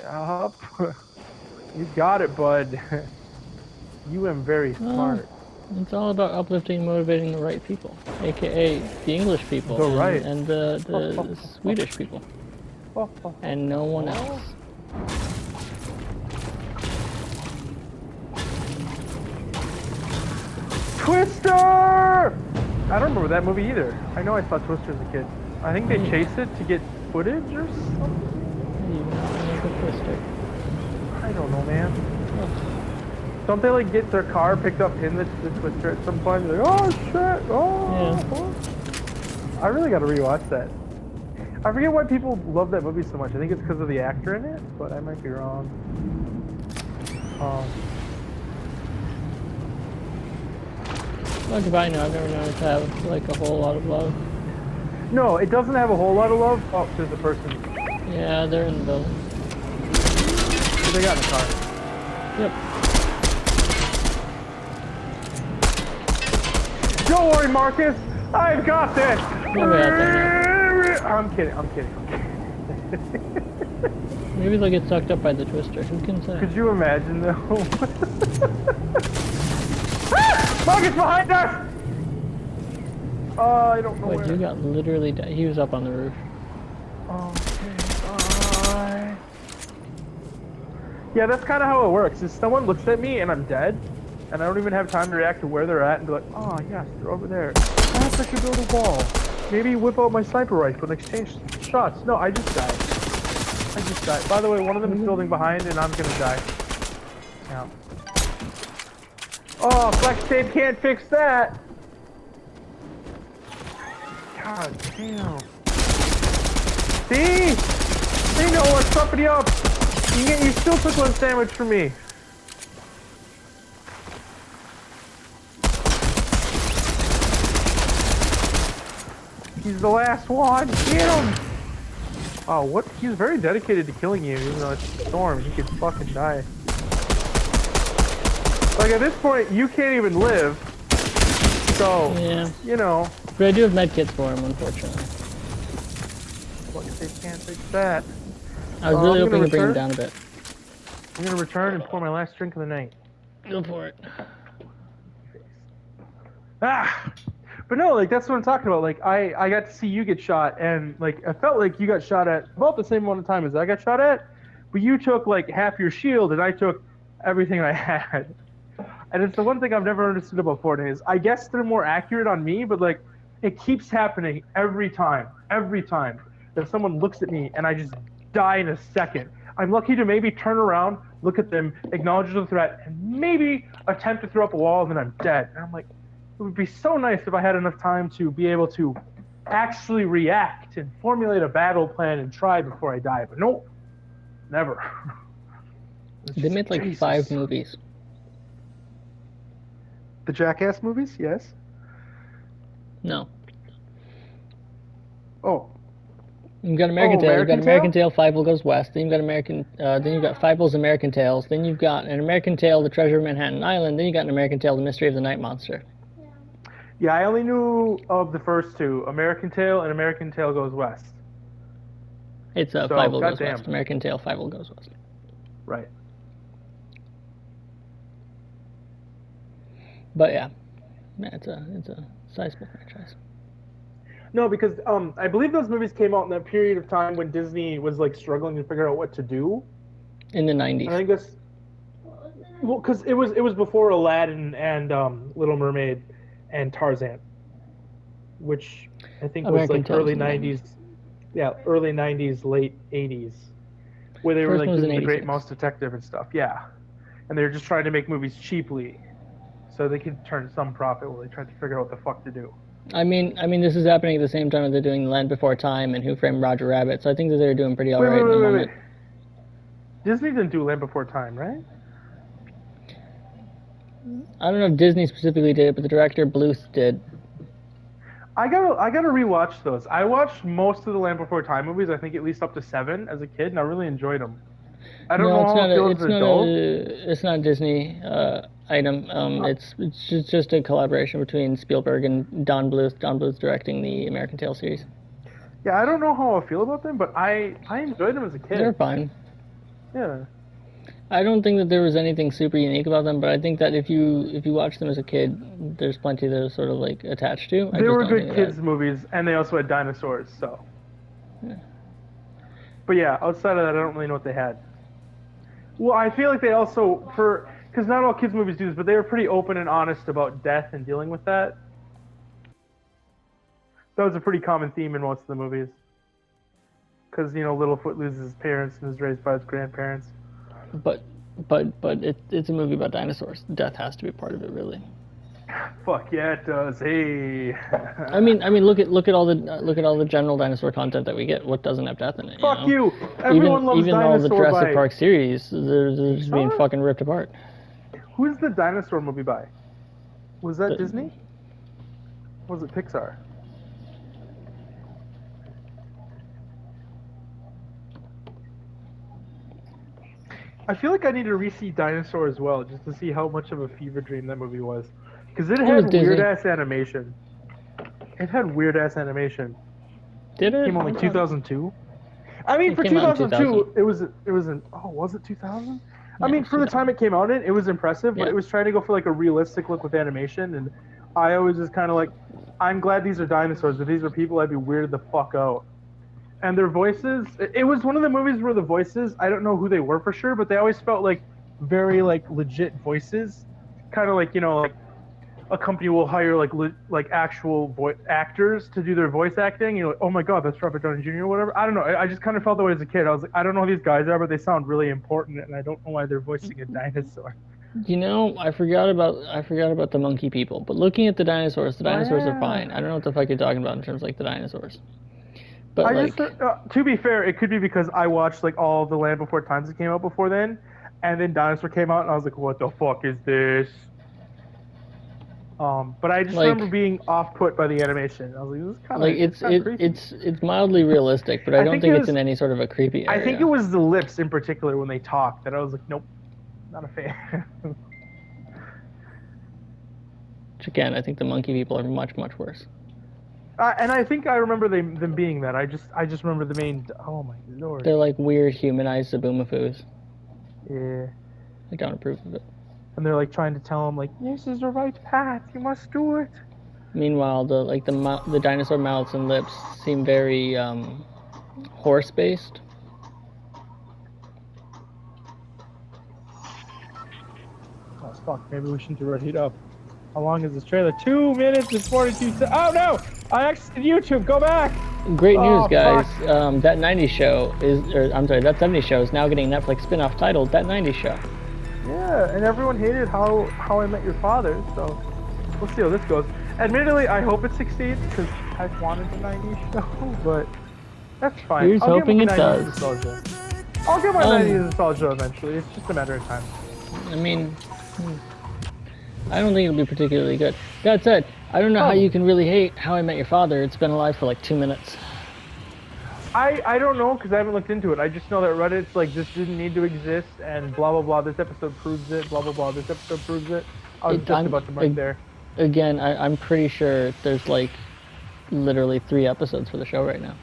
Yup. You got it, bud. You am very Well, smart. it's all about uplifting and motivating the right people, aka the English people The right. and the Swedish people, and no one else. Twister! I don't remember that movie either. I know I saw Twister as a kid. I think they chase it to get footage or something. You not make a Twister. I don't know, man. Oh, Don't they like get their car picked up in the Twister at some point? They're like, oh shit! Oh. yeah. I really got to rewatch that. I forget why people love that movie so much. I think it's because of the actor in it, but I might be wrong. Look, if I know, I've never known it to have like a whole lot of love. No, it doesn't have a whole lot of love. Oh, there's a person. Yeah, they're in the building. What they got in the car? Yep. Don't worry, Marcus. I've got this. Nobody out there I'm kidding. I'm kidding. Maybe they'll get sucked up by the Twister. Who can say? Could you imagine though? Marcus behind us! I don't know Wait, where. you got literally. He was up on the roof. Okay. Yeah, that's kind of how it works. Is someone looks at me and I'm dead, and I don't even have time to react to where they're at and be like, oh yes, they're over there. Perhaps I should build a wall. Maybe whip out my sniper rifle and exchange shots. No, I just died. I just died. By the way, one of them is building behind, and I'm gonna die. Yeah. Oh, flex tape can't fix that. God damn. See? They know what's somebody up. You still took one sandwich from me. He's the last one. Get him. Oh, what? He's very dedicated to killing you, even though it's a storm. He could fucking die. Like, at this point, you can't even live. So, Yeah. you know. But I do have medkits for him, unfortunately. What if they can't fix that? I was really hoping to bring him down a bit. I'm gonna return and pour my last drink of the night. Go for it. Ah! But no, like, that's what I'm talking about. Like, I got to see you get shot, and, like, I felt like you got shot at about the same amount of time as I got shot at, but you took, like, half your shield, and I took everything I had. And it's the one thing I've never understood about Fortnite is I guess they're more accurate on me, but, like, it keeps happening every time that someone looks at me and I just die in a second. I'm lucky to maybe turn around, look at them, acknowledge the threat, and maybe attempt to throw up a wall, and then I'm dead. And I'm like, it would be so nice if I had enough time to be able to actually react and formulate a battle plan and try before I die. But nope, never. They made like Jesus. 5 movies. The Jackass movies, yes. No. Oh. You've got American Tail, you've got American American Tail, Fievel Goes West, then you've got then you've got Fievel's American Tales, then you've got an American Tail, The Treasure of Manhattan Island, then you got an American Tail, The Mystery of the Night Monster. Yeah, I only knew of the first two, American Tail and American Tail Goes West. It's Fievel Goes West, American Tail, Fievel Goes West. Right. But yeah, it's a sizable franchise. No, because I believe those movies came out in that period of time when Disney was like struggling to figure out what to do. In the 90s. I think that's well, because it was before Aladdin and Little Mermaid and Tarzan, which I think was like early 90s. Yeah, early 90s, late 80s, where they were like doing The Great Mouse Detective and stuff. Yeah, and they were just trying to make movies cheaply, so they could turn some profit while they tried to figure out what the fuck to do. I mean, this is happening at the same time that they're doing Land Before Time and Who Framed Roger Rabbit, so I think that they're doing pretty alright at the moment. Disney didn't do Land Before Time, right? I don't know if Disney specifically did it, but the director Bluth did. I gotta rewatch those. I watched most of the Land Before Time movies. I think at least up to 7 as a kid, and I really enjoyed them. I don't know how it feels as an adult. It's not a Disney item. It's just a collaboration between Spielberg and Don Bluth. Don Bluth directing the American Tail series. Yeah, I don't know how I feel about them, but I enjoyed them as a kid. They're fine. Yeah. I don't think that there was anything super unique about them, but I think that if you watch them as a kid, there's plenty that are sort of like attached to. I They just were don't good think that. kids movies, and they also had dinosaurs. So, but yeah, outside of that, I don't really know what they had. Well, I feel like they also for because not all kids movies do this, but they were pretty open and honest about death and dealing with that. That was a pretty common theme in most of the movies. Because Littlefoot loses his parents and is raised by his grandparents. But it's a movie about dinosaurs. Death has to be part of it, really. Fuck yeah, it does. Hey. I mean, look at all the general dinosaur content that we get. What doesn't have death in it? Fuck know? you. Everyone loves Even all the Dinosaur Jurassic by. Park series, they're just being Pixar? fucking ripped apart. Who's the dinosaur movie by? Was that The- Disney? Or was it Pixar? I feel like I need to re-see Dinosaur as well, just to see how much of a fever dream that movie was. Because it was had Disney. weird ass animation. It had weird ass animation. Did it? Came out like 2002. I mean, It for came out in 2002, it was an oh, was it 2000? I Yeah, mean, for the time it came out in, it was impressive, but Yeah. it was trying to go for like a realistic look with animation, and I always just kind of like, I'm glad these are dinosaurs. If these were people, I'd be weirded the fuck out. And their voices, it was one of the movies where the voices, I don't know who they were for sure, but they always felt like very like legit voices, kind of like like a company will hire like actual actors to do their voice acting. You're like, oh my god, that's Robert Downey Jr. or whatever. I don't know. I just kind of felt that way as a kid. I was like, I don't know who these guys are, but they sound really important, and I don't know why they're voicing a dinosaur. I forgot about the monkey people. But looking at the dinosaurs Yeah. are fine. I don't know what the fuck you're talking about in terms of like the dinosaurs. But I like, just, to be fair, it could be because I watched like all the Land Before Times that came out before then, and then Dinosaur came out, and I was like, what the fuck is this? But I just Like- remember being off-put by the animation. I was like, this is kind of like it's mildly realistic, but I don't think think it it's was- in any sort of a creepy area. I think it was the lips in particular when they talked that I was like, nope, not a fan. Which again, I think the monkey people are much worse. And I think I remember them being that. I just remember the main. Oh my lord. They're like weird humanized Zaboomafoo's. Yeah. I don't approve of it. And they're like trying to tell him like, this is the right path. You must do it. Meanwhile, the dinosaur mouths and lips seem very horse based. Oh fuck. Maybe we shouldn't ready it up. How long is this trailer? 2 minutes and 42 seconds. Oh no! I exited YouTube. Go back. Great Oh, news, guys! fuck. That '90s show that '70s show is now getting a Netflix spin-off titled That '90s Show. Yeah, and everyone hated How I Met Your Father, so we'll see how this goes. Admittedly, I hope it succeeds because I wanted the '90s show, but that's fine. Here's I'll get hoping my it 90s does. nostalgia. I'll get my Um, 90s nostalgia eventually. It's just a matter of time. I mean, I don't think it'll be particularly good. That said, I don't know how you can really hate How I Met Your Father. It's been alive for like 2 minutes. I don't know because I haven't looked into it. I just know that Reddit's like this didn't need to exist and blah blah blah. This episode proves it. Blah blah blah. This episode proves it. I was just about to mark there. Again, I'm pretty sure there's like literally 3 episodes for the show right now.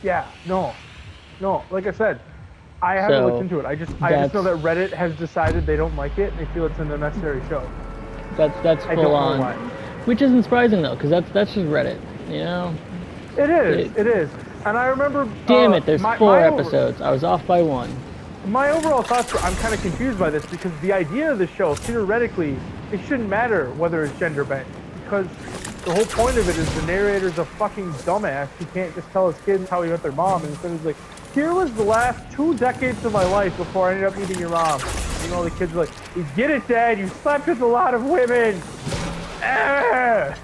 Yeah, no. Like I said, I haven't So, looked into it. I just know that Reddit has decided they don't like it and they feel it's an unnecessary show. That's I don't full know on. why. Which isn't surprising though, because that's just Reddit. You know. It is. And I remember. Damn it! There's my 4 episodes. I was off by 1. My overall thoughts were I'm kind of confused by this because the idea of the show, theoretically, it shouldn't matter whether it's gender bent because the whole point of it is the narrator's a fucking dumbass who can't just tell his kids how he met their mom, and instead he's like, here was the last 2 decades of my life before I ended up meeting your mom. You know, the kids are like, you get it, Dad, you slept with a lot of women. Ah!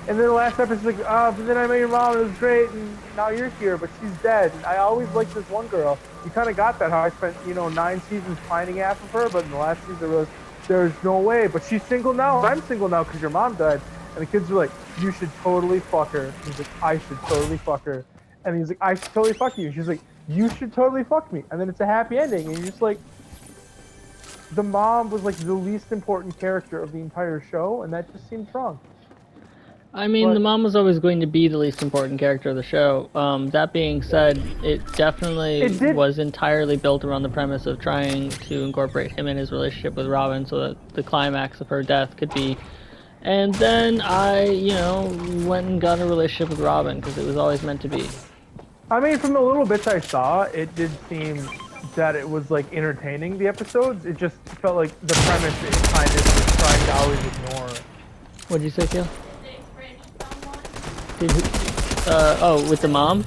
And then the last episode's like, but then I met your mom, it was great, and now you're here, but she's dead. And I always liked this one girl. You kind of got that, how I spent, 9 seasons finding half of her, but in the last season it was, there's no way. But she's single now, I'm single now because your mom died. And the kids were like, you should totally fuck her. He's like, I should totally fuck her. And he's like, I should totally fuck you. She's like, you should totally fuck me. And then it's a happy ending, and you're just like, the mom was like the least important character of the entire show, and that just seems wrong. I mean, But the mom was always going to be the least important character of the show. That being said, it definitely it did. was entirely built around the premise of trying to incorporate him in his relationship with Robin so that the climax of her death could be. And then I, went and got a relationship with Robin because it was always meant to be. I mean, from the little bits I saw, it did seem that it was like entertaining. The episodes, it just felt like the premise it kind of was trying to always ignore. What'd you say, Kale? With the mom?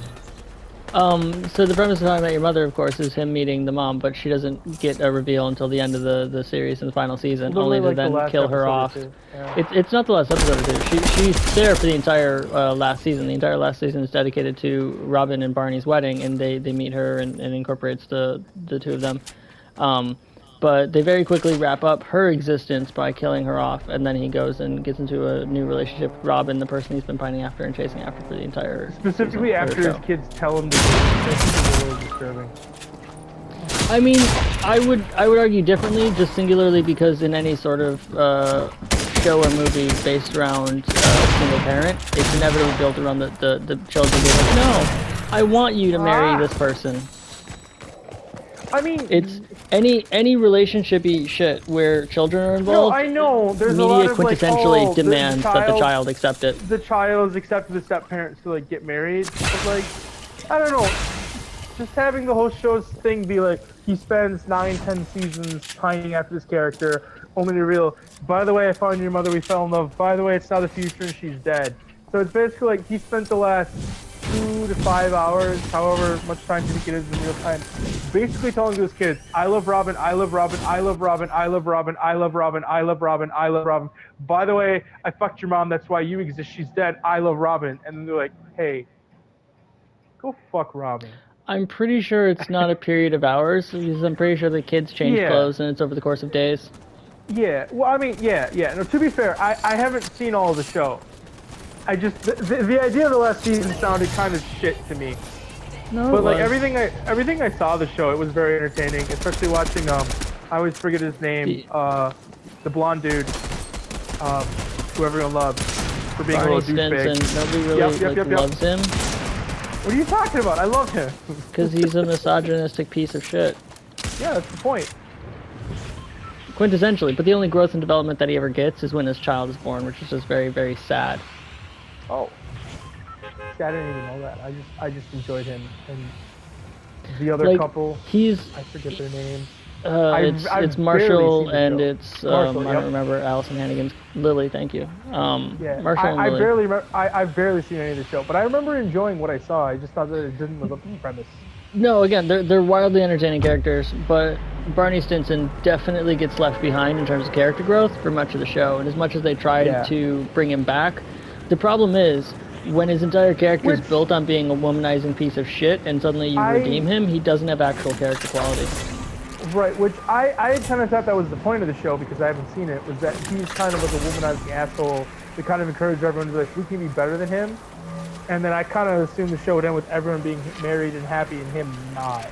So the premise of How I Met Your Mother, of course, is him meeting the mom, but she doesn't get a reveal until the end of the series in the final season, Literally, only to like, the then last kill her episode or off. two. Yeah. It's not the last episode or two. She's there for the entire last season. The entire last season is dedicated to Robin and Barney's wedding, and they meet her and incorporates the two of them. But they very quickly wrap up her existence by killing her off, and then he goes and gets into a new relationship with Robin, the person he's been pining after and chasing after for the entire Specifically season, after his kids tell him to do it. It's really disturbing. I mean, I would argue differently, just singularly because in any sort of show or movie based around a single parent, it's inevitably built around the children being like, no, I want you to marry this person. I mean, It's any relationshipy shit where children are involved. No, I know. There's media a lot of quintessentially like, demands that the child accept it. The child is accepted the step parents to like get married. But like, I don't know. Just having the whole show's thing be like he spends 9-10 seasons pining after this character, only to reveal, by the way, I found your mother, we fell in love. By the way, it's now the future and she's dead. So it's basically like he spent the last 2 to 5 hours, however much time you think it is in real time, basically telling to his kids, I love Robin, I love Robin, I love Robin, I love Robin, I love Robin, I love Robin, I love Robin. By the way, I fucked your mom, that's why you exist, she's dead, I love Robin. And then they're like, hey, go fuck Robin. I'm pretty sure it's not a period of hours, because I'm pretty sure the kids change clothes and it's over the course of days. Yeah, well, I mean, yeah. No, to be fair, I haven't seen all of the show. I just, the idea of the last season sounded kind of shit to me. No, But like everything I saw of the show, it was very entertaining, especially watching, I always forget his name, the blonde dude, who everyone loves, for being Barney a little douchebag. Stinson, nobody really loves him. What are you talking about? I love him. Because he's a misogynistic piece of shit. Yeah, that's the point. Quintessentially, but the only growth and development that he ever gets is when his child is born, which is just very, very sad. Oh. See, I didn't even know that. I just enjoyed him. And the other couple, I forget their names. It's Marshall and it's Marshall, I don't remember Allison Hannigan's Lily. Thank you. Yeah, Marshall and Lily. I've barely seen any of the show, but I remember enjoying what I saw. I just thought that it didn't live up to the premise. No, again, they're wildly entertaining characters, but Barney Stinson definitely gets left behind in terms of character growth for much of the show. And as much as they tried to bring him back, the problem is when his entire character is built on being a womanizing piece of shit, and suddenly you redeem him, he doesn't have actual character quality. Right, which I kind of thought that was the point of the show, because I haven't seen it, was that he's kind of like a womanizing asshole to kind of encourage everyone to be like, we can be better than him. And then I kind of assumed the show would end with everyone being married and happy and him not.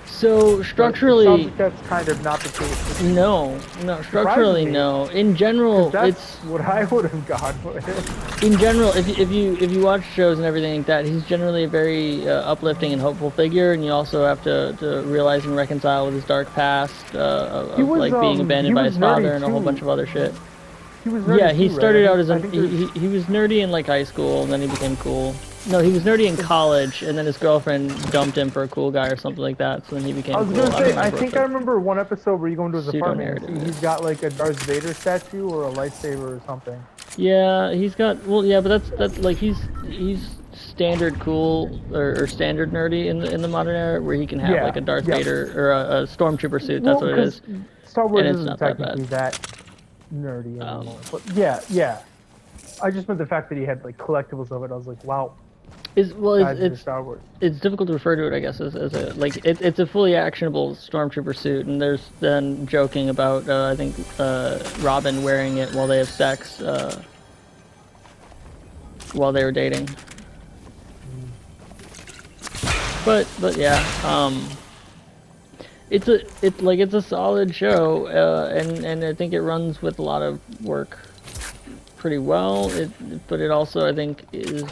So structurally, it sounds like that's kind of not the case. No, structurally no. In general, that's what I would have gone with. In general, if you watch shows and everything like that, he's generally a very uplifting and hopeful figure, and you also have to realize and reconcile with his dark past of like being abandoned by his father and a whole bunch of other shit. He was nerdy he started right? out as he was nerdy in like high school, and then he became cool. No, he was nerdy in college, and then his girlfriend dumped him for a cool guy or something like that. So then he became. I was cool. gonna say, I think I remember one episode where you go into his apartment. Pseudo-narrative. He's got like a Darth Vader statue or a lightsaber or something. Yeah, he's got. Well, yeah, but that's like he's standard cool or standard nerdy in the modern era, where he can have like a Darth Vader or a stormtrooper suit. That's what it is. Star Wars and it's isn't not that technically bad. that nerdy anymore. But yeah. I just meant the fact that he had like collectibles of it. I was like, wow. It's Star Wars. It's difficult to refer to it, I guess, as a like it's a fully actionable stormtrooper suit, and there's then joking about I think Robin wearing it while they have sex while they were dating. But yeah, it's a solid show, and I think it runs with a lot of work. pretty well. But it also, I think, is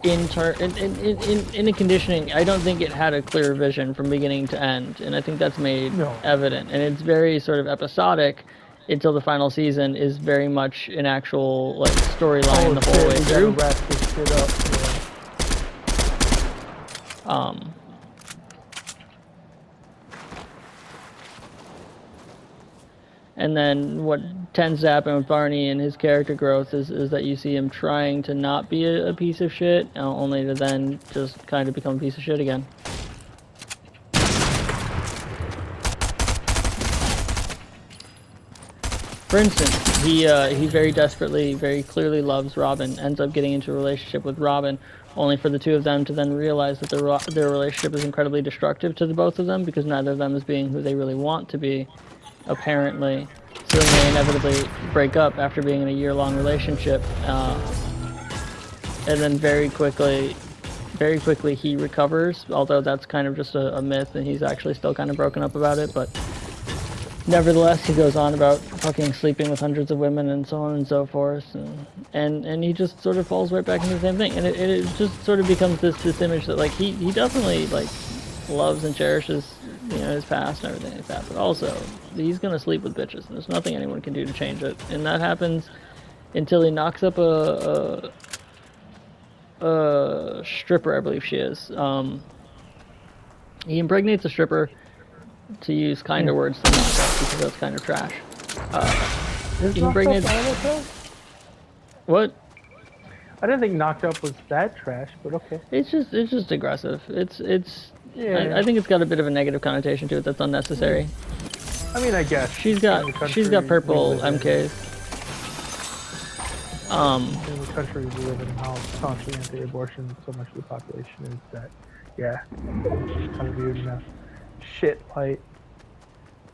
in the conditioning. I don't think it had a clear vision from beginning to end, and I think that's made No. evident. And it's very sort of episodic until the final season is very much an actual like storyline the whole way we through. gotta wrap this shit up. And then what tends to happen with Barney and his character growth is that you see him trying to not be a piece of shit, only to then just kind of become a piece of shit again. For instance, he very desperately, very clearly loves Robin, ends up getting into a relationship with Robin, only for the two of them to then realize that their relationship is incredibly destructive to the both of them because neither of them is being who they really want to be, apparently. So then they inevitably break up after being in a year-long relationship, and then very quickly he recovers, although that's kind of just a myth and he's actually still kind of broken up about it, but nevertheless, he goes on about fucking sleeping with hundreds of women and so on and so forth, and he just sort of falls right back into the same thing, and it just sort of becomes this image that like he definitely like loves and cherishes, you know, his past and everything like that, but also he's gonna sleep with bitches, and there's nothing anyone can do to change it, and that happens until he knocks up a stripper, I believe she is. He impregnates a stripper, to use kinder words than knock up, because that's kind of trash. Is He Knocked impregnates. Up Animal Trash? What? I didn't think Knocked Up was that trash, but okay. It's just aggressive. Yeah. I think it's got a bit of a negative connotation to it that's unnecessary. I mean, I guess. She's got purple MKs. In the country we live in, how staunchly anti-abortion so much of the population is that, yeah, it's kind of viewed in a shit light.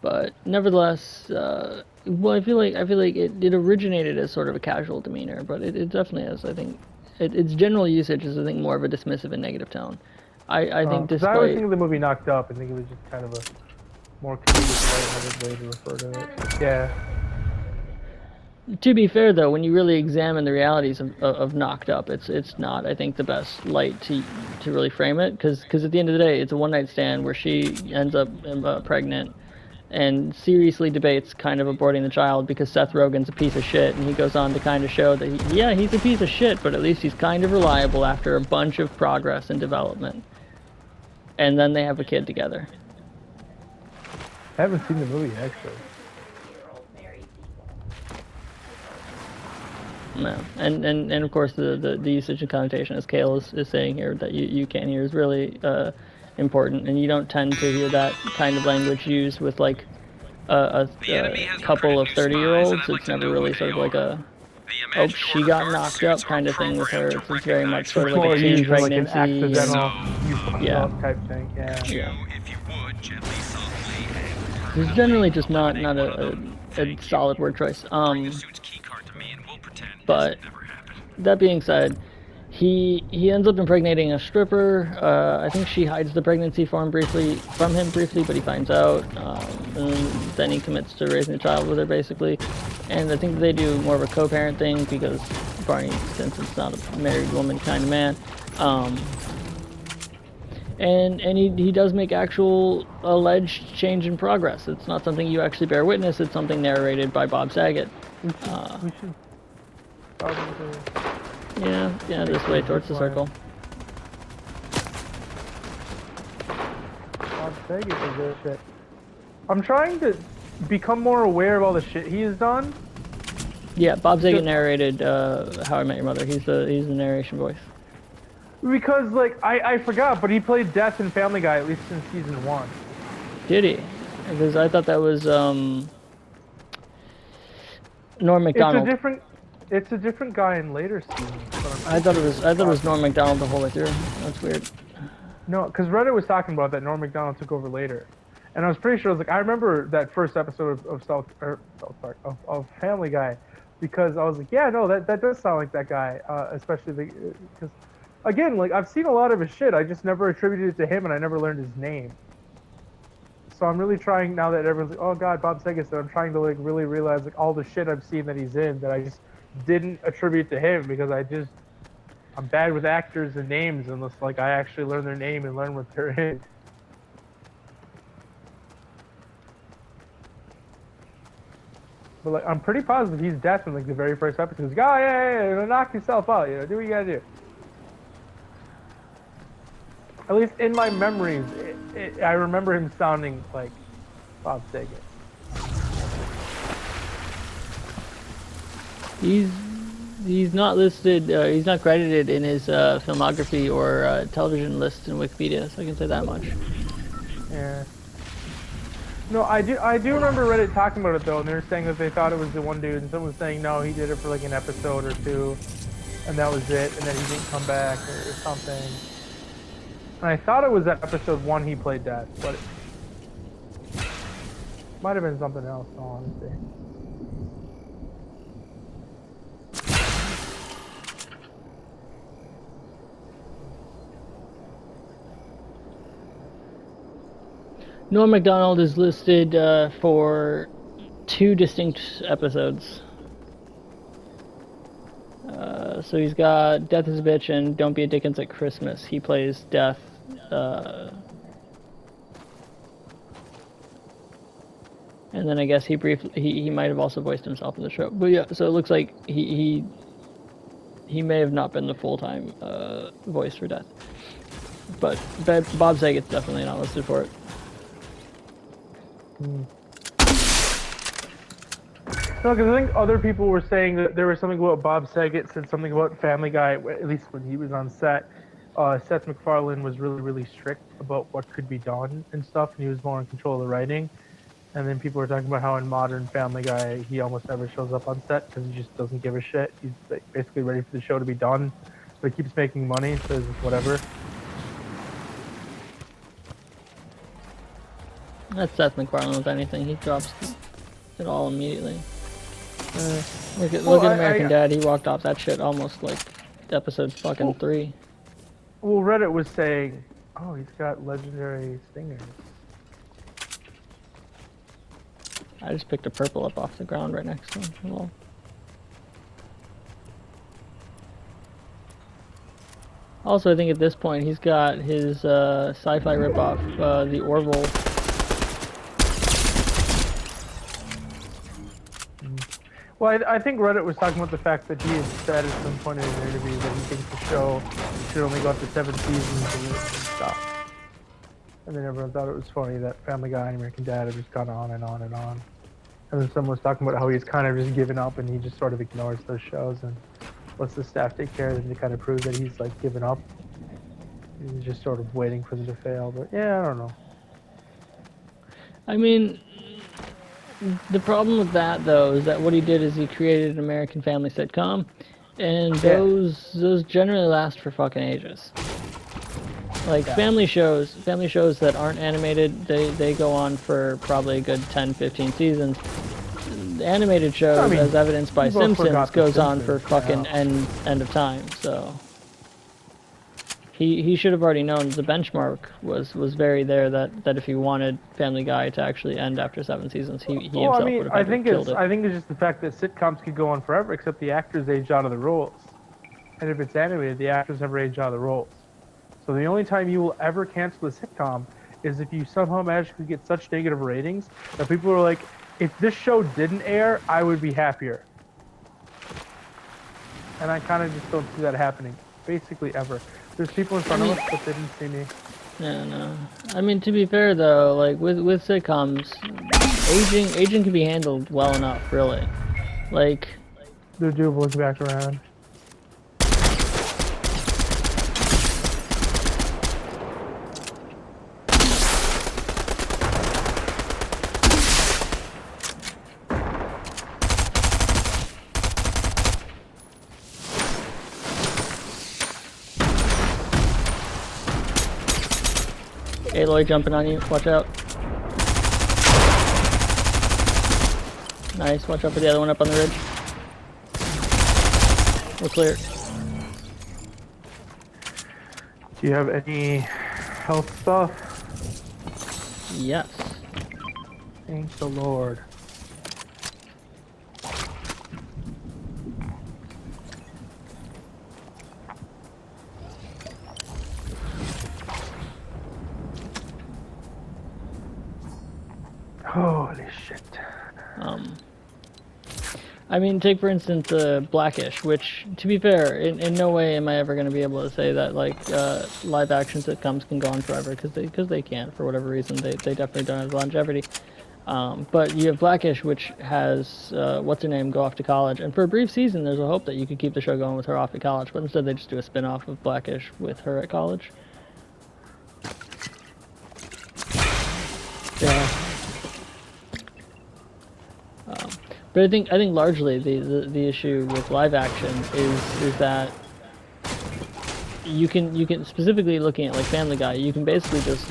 But nevertheless, well, I feel like it originated as sort of a casual demeanor, but it definitely has. I think its general usage is, I think, more of a dismissive and negative tone. I think I always think of the movie Knocked Up. I think it was just kind of a more comedic, lighthearted way to refer to it. Yeah. To be fair, though, when you really examine the realities of Knocked Up, it's not, I think, the best light to really frame it, because at the end of the day, it's a one-night stand where she ends up pregnant and seriously debates kind of aborting the child because Seth Rogen's a piece of shit, and he goes on to kind of show that, he's a piece of shit, but at least he's kind of reliable after a bunch of progress and development. And then they have a kid together. I haven't seen the movie, actually. No. And of course the usage and connotation, as Kale is saying here, that you can't hear is really important, and you don't tend to hear that kind of language used with like a couple of 30-year-olds. It's never really sort of like a she got knocked up kind of thing with her. It's very much sort of like a teen pregnancy, like an accidental yeah, type thing. Yeah. There's generally just not a solid word choice. But that being said, he ends up impregnating a stripper. I think she hides the pregnancy from him briefly, but he finds out, and then he commits to raising a child with her, basically. And I think they do more of a co-parent thing because Barney, since it's not a married woman kind of man, and he does make actual alleged change in progress. It's not something you actually bear witness. It's something narrated by Bob Saget. We should Yeah, this way towards the circle. Bob Saget is this shit. I'm trying to become more aware of all the shit he has done. Yeah, Bob Saget narrated How I Met Your Mother. He's the narration voice. Because like I forgot, but he played Death in Family Guy at least in season 1. Did he? Because I thought that was Norm Macdonald. It's a different guy in later seasons. I thought it was Norm Macdonald the whole way through. That's weird. No, because Reddit was talking about that Norm Macdonald took over later, and I was pretty sure. I remember that first episode of Family Guy, because I was like, yeah, no, that does sound like that guy, especially because, again, like I've seen a lot of his shit. I just never attributed it to him, and I never learned his name. So I'm really trying now that everyone's like, oh god, Bob Saget. So I'm trying to like really realize like all the shit I've seen that he's in that I just didn't attribute to him because I'm bad with actors and names unless like I actually learn their name and learn what they're in. But like I'm pretty positive he's death in like the very first episode. He's like, oh yeah, knock yourself out, do what you gotta do. At least in my memories, I remember him sounding like Bob Saget. He's not listed. He's not credited in his filmography or television list in Wikipedia, so I can say that much. Yeah. No, I do remember Reddit talking about it though, and they were saying that they thought it was the one dude, and someone was saying no, he did it for like an episode or two, and that was it, and then he didn't come back or something. And I thought it was that episode 1 he played Death, but it might have been something else, in all honesty. Norm Macdonald is listed for 2 distinct episodes. So he's got Death is a Bitch and Don't Be a Dickens at Christmas. He plays Death. And then I guess he might have also voiced himself in the show. But yeah, so it looks like he may have not been the full-time voice for Death. But Bob Saget's definitely not listed for it. No, because I think other people were saying that there was something about Bob Saget said something about Family Guy, at least when he was on set. Seth MacFarlane was really, really strict about what could be done and stuff, and he was more in control of the writing. And then people were talking about how in modern Family Guy, he almost never shows up on set because he just doesn't give a shit. He's like, basically ready for the show to be done, but he keeps making money, so it's just whatever. That's Seth MacFarlane with anything. He drops it all immediately. Look at American Dad. He walked off that shit almost like episode fucking 3. Well, Reddit was saying, oh, he's got legendary stingers. I just picked a purple up off the ground right next to him. Well, also, I think at this point he's got his sci-fi ripoff, the Orville. Well, I think Reddit was talking about the fact that he had said at some point in an interview that he thinks the show should only go up to 7 seasons and stop. And then everyone thought it was funny that Family Guy and American Dad have just gone on and on and on. And then someone was talking about how he's kind of just given up and he just sort of ignores those shows and lets the staff take care of them to kind of prove that he's like given up. He's just sort of waiting for them to fail. But yeah, I don't know. I mean, the problem with that though is that what he did is he created an American Family sitcom, and those generally last for fucking ages. Like family shows that aren't animated, they go on for probably a good 10-15 seasons. The animated shows, as evidenced by Simpsons, goes on for fucking end of time. So he should have already known the benchmark was very there that if he wanted Family Guy to actually end after 7 seasons, he himself would have killed it. I think it's just the fact that sitcoms could go on forever, except the actors age out of the roles. And if it's animated, the actors never age out of the roles. So the only time you will ever cancel a sitcom is if you somehow magically get such negative ratings that people are like, if this show didn't air, I would be happier. And I kind of just don't see that happening, basically ever. There's people in front of us, but they didn't see me. Yeah, no. I mean, to be fair though, like with sitcoms, aging can be handled well enough, really. Like, they're doable. Look back around. Aloy jumping on you, watch out. Nice, watch out for the other one up on the ridge. We're clear. Do you have any health stuff? Yes. Thank the Lord. Holy shit. I mean, take for instance Blackish, which, to be fair, in no way am I ever going to be able to say that like live action sitcoms can go on forever, because they can't, for whatever reason. They definitely don't have longevity. But you have Blackish, which has what's her name go off to college, and for a brief season, there's a hope that you could keep the show going with her off at college. But instead, they just do a spin-off of Blackish with her at college. Yeah. But I think largely the issue with live action is that you can specifically looking at like Family Guy, you can basically just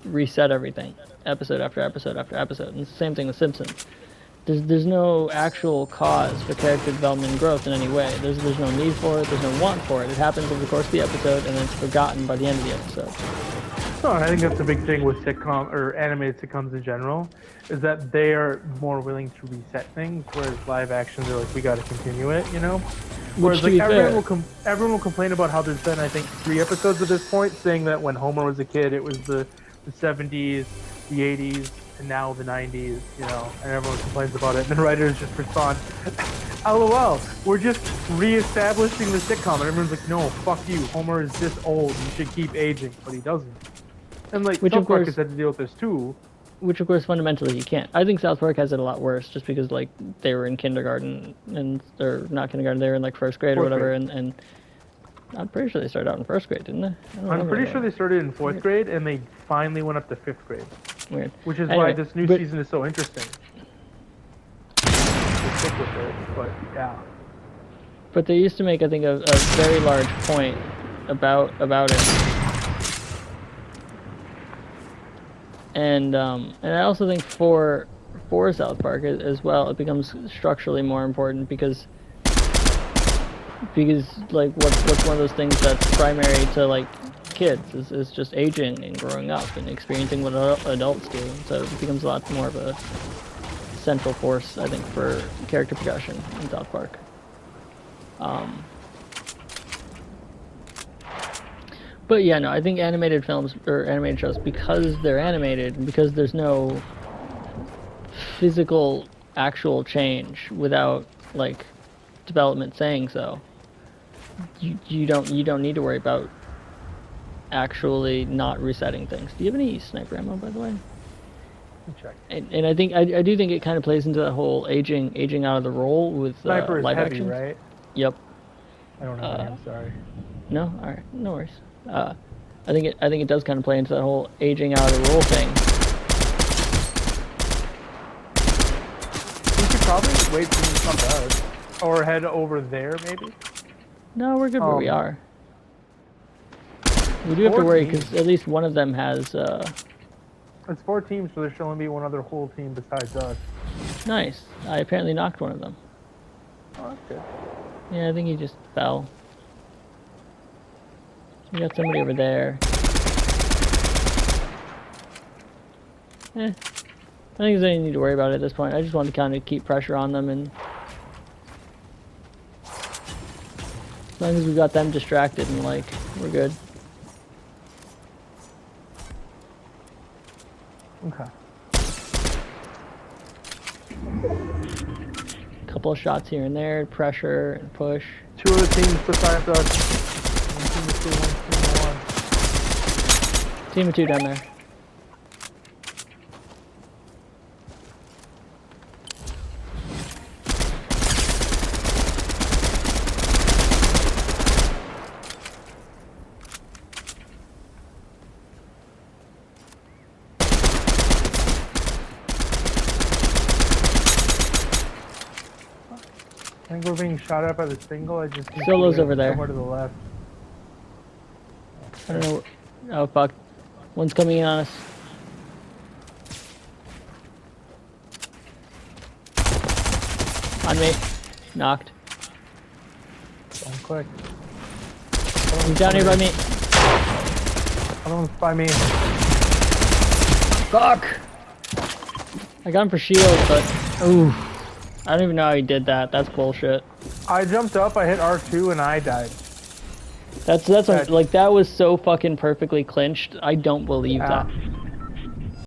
reset everything episode after episode after episode, and it's the same thing with Simpsons. There's no actual cause for character development and growth in any way. There's no need for it. There's no want for it. It happens over the course of the episode, and then it's forgotten by the end of the episode. No, I think that's the big thing with sitcom or animated sitcoms in general, is that they are more willing to reset things, whereas live actions are like, we got to continue it, you know. Whereas like everyone will complain about how there's been, I think, 3 episodes at this point saying that when Homer was a kid, it was the 70s, the 80s, and now the 90s, you know, and everyone complains about it, and the writers just respond, LOL, we're just re-establishing the sitcom, and everyone's like, no, fuck you, Homer is this old, you should keep aging, but he doesn't. And like, South Park has had to deal with this too. Which of course fundamentally you can't. I think South Park has it a lot worse, just because like they were in kindergarten, or not kindergarten, they were in like first grade or whatever, and I'm pretty sure they started out in first grade, didn't they? I'm pretty sure they started in 4th grade, and they finally went up to 5th grade. Weird. Which is why this new season is so interesting. We'll stick with it, but yeah. But they used to make, I think, a very large point about it. And I also think for South Park as well, it becomes structurally more important because like what's one of those things that's primary to like kids is just aging and growing up and experiencing what adults do. So it becomes a lot more of a central force, I think, for character progression in South Park. But yeah, no, I think animated films or animated shows, because they're animated and because there's no physical actual change without like development saying so, you don't need to worry about actually not resetting things. Do you have any sniper ammo, by the way? Check. And I think I do think it kind of plays into that whole aging out of the role with sniper is live heavy, action. Right? Yep. I don't know. I'm sorry. No, all right, no worries. I think it does kind of play into that whole aging out of the role thing. We should probably wait for him to come to us, or head over there, maybe. No, we're good where we are. We do have to worry because at least one of them has. It's 4 teams, so there should only be one other whole team besides us. Nice. I apparently knocked one of them. Oh, that's good. Yeah, I think he just fell. We got somebody over there. I think there's anything you need to worry about at this point. I just wanted to kind of keep pressure on them, and as long as we got them distracted and like, we're good. Okay. Couple of shots here and there, pressure and push. 2 other teams besides us. Team of 2 down there. I think we're being shot at by the single. I just see Solo's over there. Somewhere to the left. I don't know. Oh fuck. One's coming in on us. On me. Knocked. Don't click. He's down here by me. Other one's by me. Fuck! I got him for shield, but ooh, I don't even know how he did that. That's bullshit. I jumped up, I hit R2, and I died. Like that was so fucking perfectly clinched. I don't believe that.